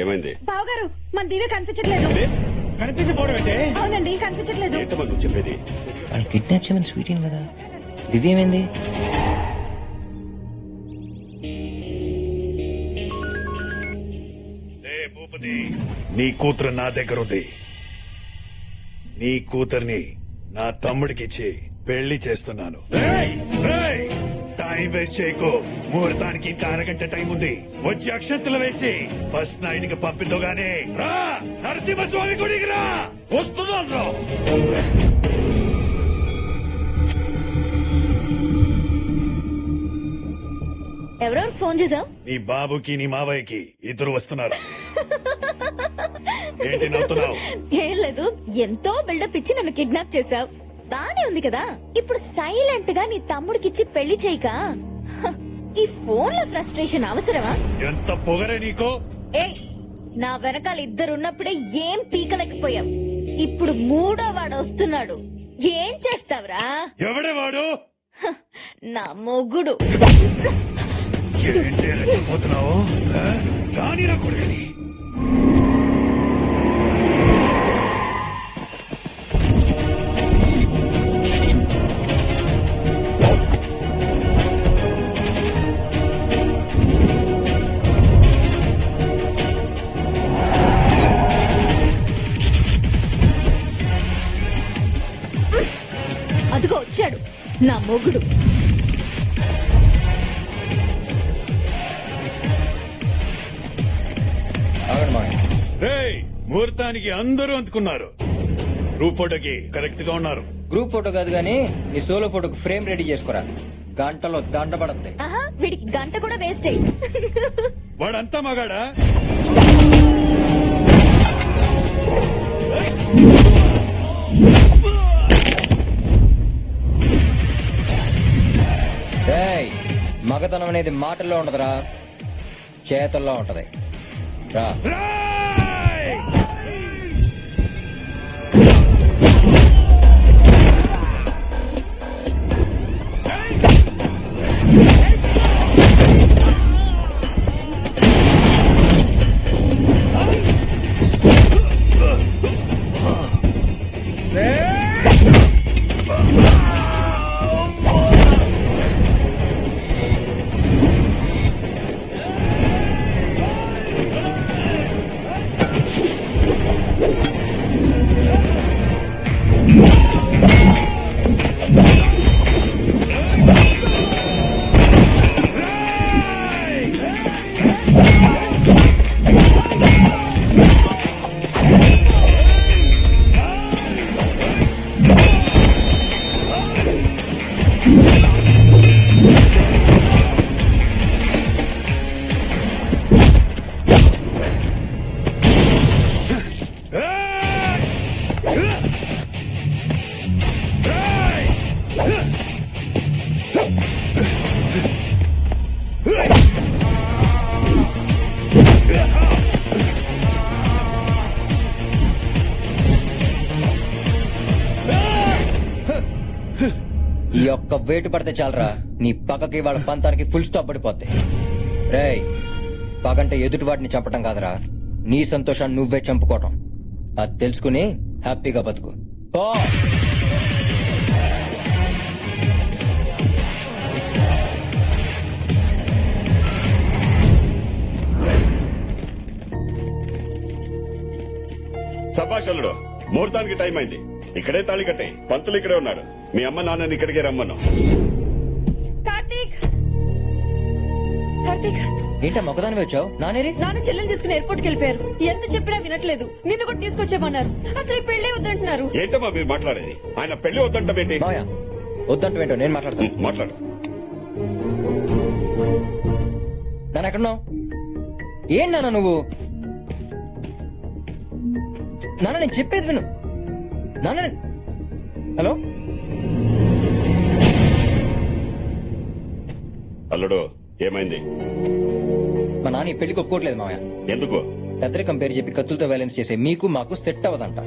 ఏమైంది? బావగారు మన దివ్య కనిపించట్లేదు. కనిపించకపోవడం అంటే అవునండి కనిపించట్లేదు. ఏంటమ్మా నువ్వు చెప్పేది? వాళ్ళు కిడ్నాప్ చేయమని స్వీట్ కదా. దివ్య ఏమైంది? భూపతి, నీ కూతురు నా దగ్గర ఉంది. నీ కూతుర్ని నా తమ్ముడికిచ్చి పెళ్లి చేస్తున్నాను. టైం వేస్ట్ చేయకు. ముహూర్తానికి ఇంకా అరగంట టైం ఉంది. వచ్చి అక్షంతలు వేసి ఫస్ట్ నైట్ కి పంపిద్దుగానే రా. నరసింహస్వామి గుడికి రా. వస్తుందా? ఎవరెవరు ఫోన్ చేసావు? నీ బాబుకి నీ మావయ్యకి ఇద్దరు వస్తున్నారు. ఏంటి నవ్వుతున్నావు? ఏం లేదు, ఎంతో బిల్డప్ ఇచ్చి నన్ను కిడ్నాప్ చేసావు. బానే ఉంది కదా. ఇప్పుడు సైలెంట్ గా నీ తమ్ముడికిచ్చి పెళ్లి చేయక హ, ఈ ఫోన్ లో ఫ్రస్ట్రేషన్ అవసరమా? ఎంత పొగరే నీకో. ఏయ్, నా వెనకాల ఇద్దరున్నప్పుడే ఏం పీకలేకపోయాం. ఇప్పుడు మూడో వాడు వస్తున్నాడు. ఏం చేస్తావురా? ఎవడే వాడు? హ, నా మొగుడు. ఏంటి రెచ్చిపోతున్నావు? రాని నా కొడుకుని. అదిగో వచ్చాడు నా మొగుడు. ఆగండి మావయ్య. రేయ్, ముహూర్తానికి అందరూ అందుకున్నారు. గ్రూప్ ఫోటోకి కరెక్ట్ గా ఉన్నారు. గ్రూప్ ఫోటో కాదు గానీ నీ సోలో ఫోటోకి ఫ్రేమ్ రెడీ చేసుకోరా. గంటలో దండ పడద్ది. ఆహా, వీడికి గంట కూడా వేస్ట్ అయ్యి. వాడంతా మగాడా? ఏయ్, మగతనం అనేది మాటల్లో ఉండదురా, చేతల్లో ఉంటది. రా. రేయ్! ఈ ఒక్క వేటు పడితే చాలరా, నీ పక్కకి వాళ్ళ పంతానికి ఫుల్ స్టాప్ పడిపోద్ది. రేయ్, పగంటే ఎదుటి వాటిని చంపటం కాదురా, నీ సంతోషాన్ని నువ్వే చంపుకోవటం. అది తెలుసుకుని హ్యాపీగా బతుకు. పో. సభాష్ అల్లుడు, ముహూర్తానికి టైం అయింది. ఇక్కడే తాళి కట్టే. పంతులు ఇక్కడే ఉన్నాడు. మీ అమ్మ నాన్నని ఇక్కడికే రమ్మను. కార్తీక్, కార్తీక్, ఏంటమ్మా ఒకదాని వచ్చావు? నానేరి నాన్న చెల్లెని తీసుకుని ఎయిర్పోర్ట్ కి వెళ్ళిపోయారు. ఎంత చెప్పినా వినట్లేదు. నిన్ను కూడా తీసుకొచ్చామన్నారు. అసలు ఈ పెళ్లి వద్దంటున్నారు. ఏంటమ్మా మీరు మాట్లాడేది? ఆయన పెళ్లి వద్దంటామేంటి? మావయ్య, వద్దంటూ నేను మాట్లాడతాను. మాట్లాడు. నాన్న ఎక్కడున్నావు? ఏం నాన్న నువ్వు? నాన్న నేను చెప్పేది విను. నాన్న హలో అల్లుడు, ఏమైంది? మా నాన్న ఈ పెళ్లికి ఒప్పుకోవట్లేదు మావయ్య. ఎందుకు? పెద్దరికం పేరు చెప్పి కత్తులతో వైలెన్స్ చేసే మీకు మాకు సెట్ అవ్వదంట.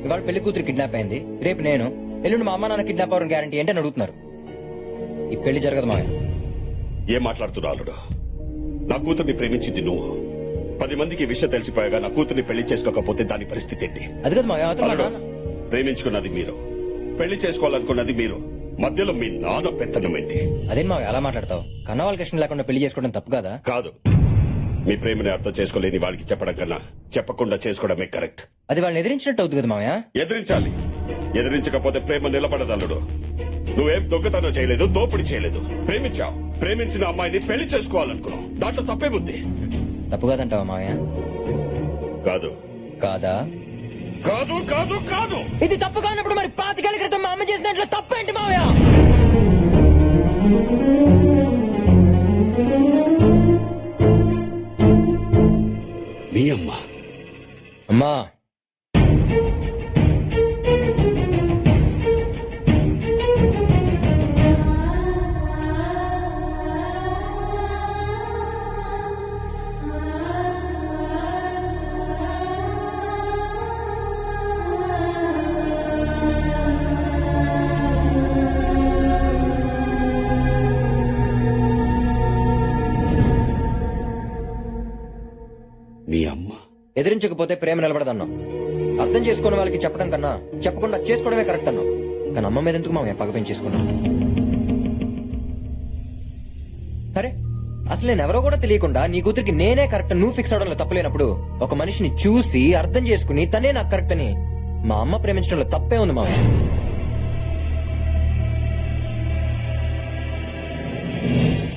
ఇవాళ పెళ్లి కూతురు కిడ్నాప్ అయింది, రేపు నేను, ఎల్లుండి మా అమ్మ నాన్న కిడ్నాప్ అవ్వడం గ్యారంటీ ఏంటని అడుగుతున్నారు. ఈ పెళ్లి జరగదు మావయ్య. ఏం మాట్లాడుతున్నావు అల్లుడు? నా కూతుర్ని ప్రేమించింది నువ్వు, 10 మందికి ఈ విషయం తెలిసిపోయాగా నా కూతుర్ని పెళ్లి చేసుకోకపోతే దాని పరిస్థితి ఏంటి? అది కదా మావయ్య, అవతల మా అల్లుడు, నాన్న. ప్రేమించుకున్నది మీరు, పెళ్లి చేసుకోవాలనుకున్నది మీరు, మధ్యలో మీ నాన్న పెత్తనం ఏంటి? అదేం మావయ్య అలా మాట్లాడతావు? కన్న వాళ్ళకి ఇష్టం లేకుండా పెళ్లి చేసుకోవడం తప్పు కదా? కాదు, మీ ప్రేమని అర్థం చేసుకోలేని వాళ్ళకి చెప్పడం కన్నా చెప్పకుండా చేసుకోవడమే కరెక్ట్. అది వాళ్ళని ఎదిరించినట్టు అవుతుంది కదా మావయ్య. ఎదిరించాలి. ఎదిరించకపోతే ప్రేమ నిలబడదు అల్లుడు. నువ్వేం దొంగతనం చేయలేదు, దోపిడీ చేయలేదు, ప్రేమించావు. ప్రేమించిన అమ్మాయిని పెళ్లి చేసుకోవాలనుకున్నావు. దాంట్లో తప్పేముంది? తప్పు కాదంటావా మావయ్య? కాదు కాదా? కాదు కాదు కాదు. ఇది తప్పు కానప్పుడు మరి 5 ఏళ్ల క్రితం మా అమ్మ చేసిన దాంట్లో తప్పేంటి మావయ్య? మీ అమ్మ అమ్మా, మీ అమ్మ ఎదిరించకపోతే ప్రేమ నిలబడదన్నావు. అర్థం చేసుకున్న వాళ్ళకి చెప్పడం కన్నా చెప్పకుండా చేసుకోవడమే కరెక్ట్ అన్నావు. కానీ అమ్మ మీద ఎందుకు మామయ్య పగ పెంచేసుకున్నావు? సరే, అసలు నేను ఎవరో కూడా తెలియకుండా నీ కూతురికి నేనే కరెక్ట్ నువ్వు ఫిక్స్ అవడంలో తప్పలేనప్పుడు ఒక మనిషిని చూసి అర్థం చేసుకుని తనే నాకు కరెక్ట్ అని మా అమ్మ ప్రేమించడంలో తప్పే ఉంది మామయ్య.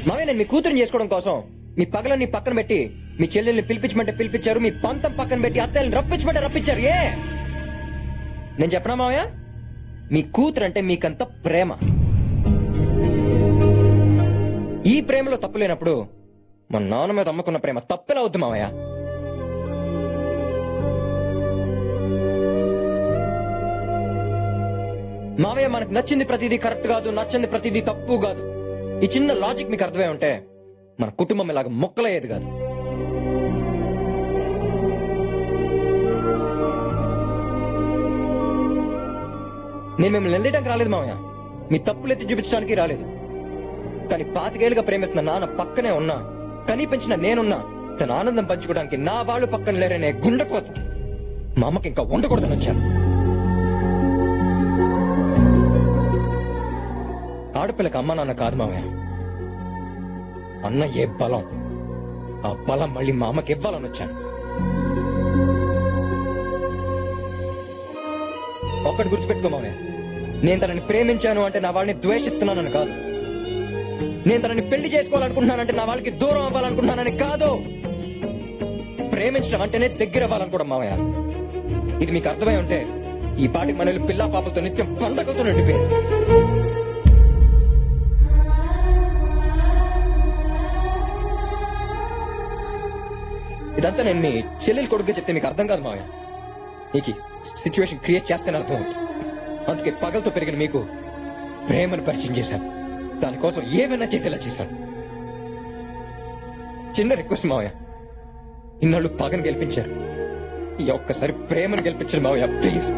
మామయ్య, నేను మీ కూతురుని చేసుకోవడం కోసం మీ పగలన్నీ పక్కన పెట్టి మీ చెల్లెల్ని పిలిపించమంటే పిలిపించారు, మీ పంతం పక్కన పెట్టి అత్తయ్యని రప్పించమంటే రప్పించారు. ఏ నేను చెప్పనా మామయ్య, మీ కూతురు అంటే మీకంత ప్రేమ. ఈ ప్రేమలో తప్పు లేనప్పుడు మా నాన్న మీద అమ్మకున్న ప్రేమ తప్పెలా అవుద్ది మామయ్య? మామయ్య, మనకు నచ్చింది ప్రతిదీ కరెక్ట్ కాదు, నచ్చింది ప్రతిదీ తప్పు కాదు. ఈ చిన్న లాజిక్ మీకు అర్థమై ఉంటే మన కుటుంబం ఇలాగ మొక్కలయ్యేది కాదు. నేను మిమ్మల్ని నిలదీయడానికి రాలేదు మామయ్య, మీ తప్పులు ఎత్తి చూపించడానికి రాలేదు. కానీ 5 ఏళ్లుగా ప్రేమిస్తున్న నాన్న పక్కనే ఉన్నా, కనీ పెంచిన నేనున్నా తన ఆనందం పంచుకోవడానికి నా వాళ్ళు పక్కన లేరనే గుండెకోత మా అమ్మకి ఇంకా ఉండకూడదని వచ్చాను. ఆడపిల్లకి అమ్మ నాన్న కాదు మామయ్య, అన్న ఏ బలం, ఆ బలం మళ్ళీ మా అమ్మకి ఇవ్వాలని వచ్చాను. ఒక్కటి గుర్తుపెట్టుకో మామయ్య, నేను తనని ప్రేమించాను అంటే నా వాళ్ళని ద్వేషిస్తున్నానని కాదు. నేను తనని పెళ్లి చేసుకోవాలనుకుంటున్నానంటే నా వాళ్ళకి దూరం అవ్వాలనుకుంటున్నానని కాదు. ప్రేమించడం అంటేనే దగ్గర అవ్వాలనుకోవడం మామయ్య. ఇది మీకు అర్థమై ఉంటే ఈ పాటికి మనల్ని పిల్లా పాపలతో నిత్యం పండగతో నిండిపోయారు. ఇదంతా నేను మీ చెల్లెలు కొడుకుగా చెప్తే మీకు అర్థం కాదు మామయ్య. నీకు సిచ్యువేషన్ క్రియేట్ చేస్తేనే అర్థం అవుతుంది. అందుకే పగలతో పెరిగిన మీకు ప్రేమను పరిచయం చేశాను. దానికోసం ఏమైనా చేసేలా చేశాను. చిన్న రిక్వెస్ట్ మావయ్య, ఇన్నాళ్ళు పగను గెలిపించారు, ఈ ఒక్కసారి ప్రేమను గెలిపించారు మావయ్య, ప్లీజ్.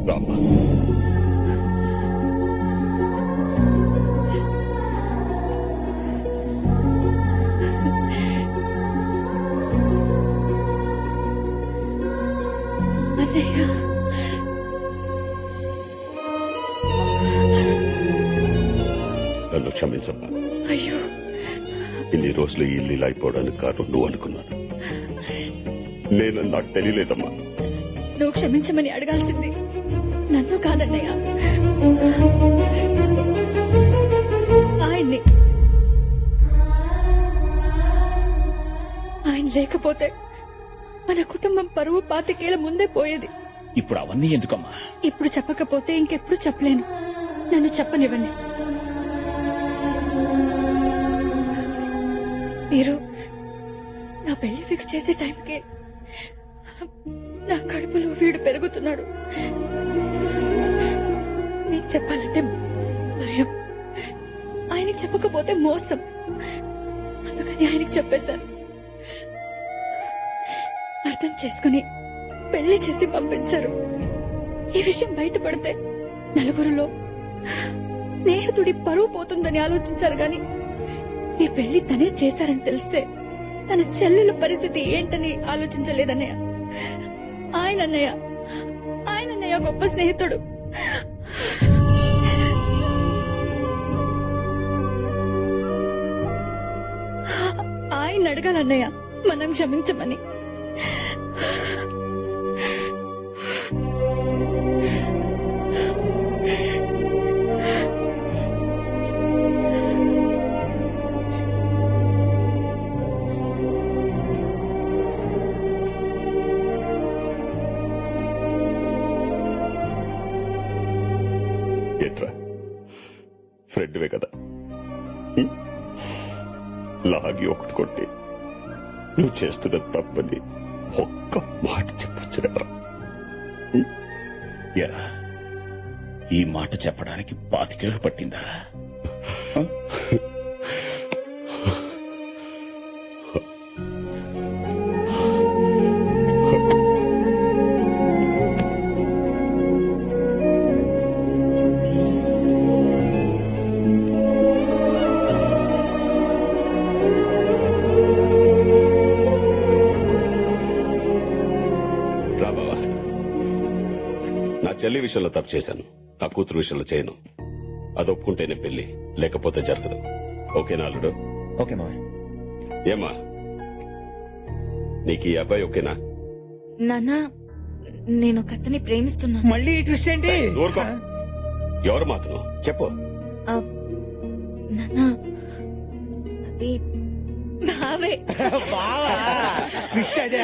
రామ్మా. నన్ను క్షమించమ్మా. అయ్యో, ఇన్ని రోజులు ఈ ఇల్లు ఇలా అయిపోవడానికి కారణం నువ్వు అనుకున్నాను. నేను నాకు తెలియలేదమ్మా. నువ్వు క్షమించమని అడగాల్సింది నన్ను కాదన్నయ్య, ఆయన్ని. ఆయన లేకపోతే మన కుటుంబం పరువు 25 ఏళ్ల ముందే పోయేది. ఇప్పుడు అవన్నీ ఎందుకమ్మా? ఇప్పుడు చెప్పకపోతే ఇంకెప్పుడు చెప్పలేను. నన్ను చెప్పనివ్వండి. మీరు నా పెళ్లి ఫిక్స్ చేసే టైంకి నా కడుపులో వీడు పెరుగుతున్నాడు. ఆయనకి చెప్పాలంటే భయం, ఆయనకి చెప్పకపోతే మోసం. అందుకని ఆయనకి చెప్పేశాను. అర్థం చేసుకుని పెళ్లి చేసి పంపించారు. ఈ విషయం బయటపడితే నలుగురిలో స్నేహితుడి పరువు పోతుందని ఆలోచించారు గాని ఈ పెళ్లి తనే చేశారని తెలిస్తే తన చెల్లెల పరిస్థితి ఏంటని ఆలోచించలేదన్నయ్య. ఆయనన్నయ్య గొప్ప స్నేహితుడు. ఆయన అడగాలన్నయ్య మనం క్షమించమని. ఏంట్రా ఫ్రెండ్వే కదా, లాగి ఒకటి కొట్టి నువ్వు చేస్తున్న తప్పని ఒక్క మాట చెప్పొచ్చు కదా. ఎరా ఈ మాట చెప్పడానికి 25 ఏళ్ళు పట్టిందా? రా బావా, నా చెల్లి విషయంలో తప్పు చేశాను, నా కూతురు విషయంలో చేయను. అది ఒప్పుకుంటేనే పెళ్లి, లేకపోతే జరగదు. ఓకేనా అల్లుడు? ఓకే మామయ్య. ఏమా నీకు ఈ అబ్బాయి ఓకేనా? నానా నేను ఒక అతన్ని ప్రేమిస్తున్నా. మళ్ళీ ఈ ట్విస్ట్ ఏంటి? ఊరుకో. ఎవరు మాత్రం చెప్పు. నానా అది బావే. బావా ట్విస్ట్ అదే.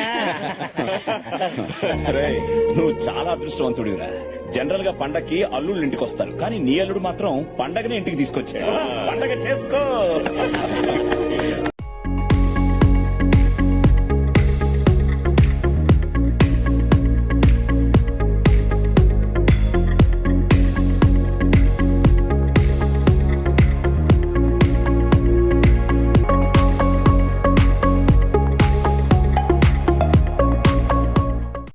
రేయ్, నువ్వు చాలా అదృష్టవంతుడివిరా. జనరల్ గా పండక్కి అల్లుళ్ళు ఇంటికి వస్తారు, కానీ నీ అల్లుడు మాత్రం పండగనే ఇంటికి తీసుకొచ్చాడు. పండగ చేసుకో.